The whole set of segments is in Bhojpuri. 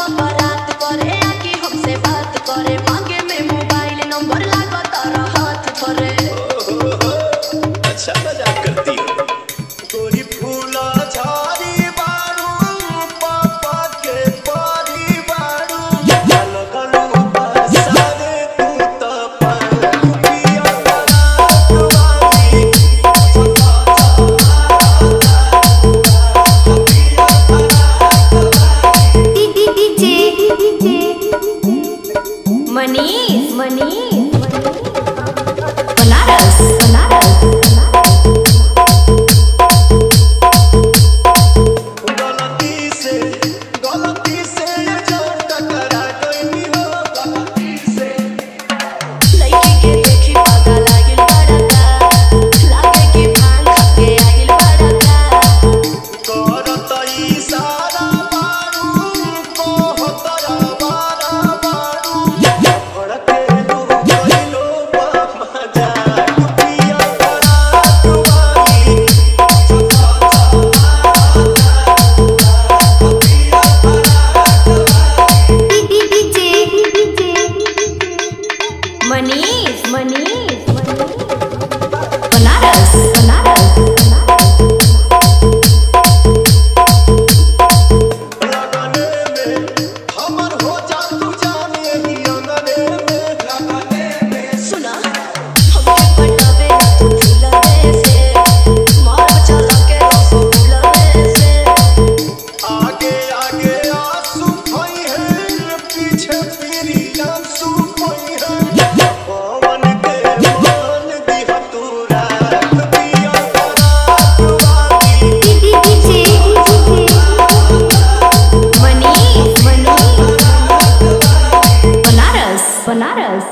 हो बारात करे आके हमसे बात करे मांगे में मोबाइल नंबर लागो तारा हाथ भरे। अच्छा मजाक करती हो गोरी फूला झाड़ी बारू पापा के पारी बारू गलो गलो बसारे तू तो पिया मनीष बनारस गलती से जो टकरा गई हो गलती से लड़की के देखी पागल लागिल बड़का लागे कि भांग खाके आगिल बड़का करत इशारा बारू कहतरा बारा बारू भड़के दू गइलो मजा पिया बारात वाली मनीष बनारस लगने में हमर हो जा तू जाने ही अंगने में लगने में सुना हमके पटावे ना तू झूलवे से मार चला के रसो फूलवे से आगे आगे आंसू खोई है पीछे तेरी आंसू खोई है पवन के मान दिया तू रात पिया बारात वाली बनारस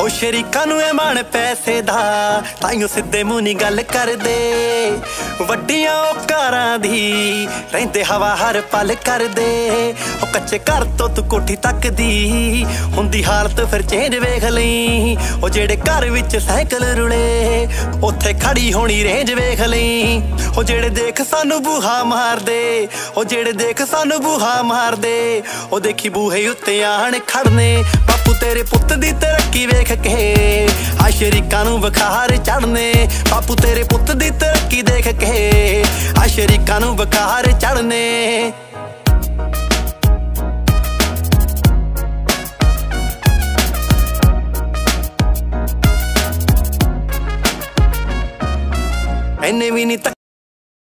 ओ शरीकां नूं ए मन पैसे दा ताइयों सिद्धे मूंह नी गल करदे वड्डियां औकारां दी रहिंदे हवा हर पल करदे ओ कच्चे घर तो तू कोठी तक दी हुंदी हालत फिर चेंज वेख लई ओ जेड़े घर विच साइकिल रुले उत्थे खड़ी होनी रेंज वेख लई ओ जेड़े देख सानू बूहा मारदे ओ जेड़े देख सानू बूहा मारदे ओ देखी बूहे उत्ते आण खड़ने बापू तेरे पुत्त दी तरक्की वेख के आ शरीकां नूं बखार चढ़ने बापू तेरे पुत्त दी तरक्की देख के आ शरीकां नूं बखार चढ़ने इन्ने भी नहीं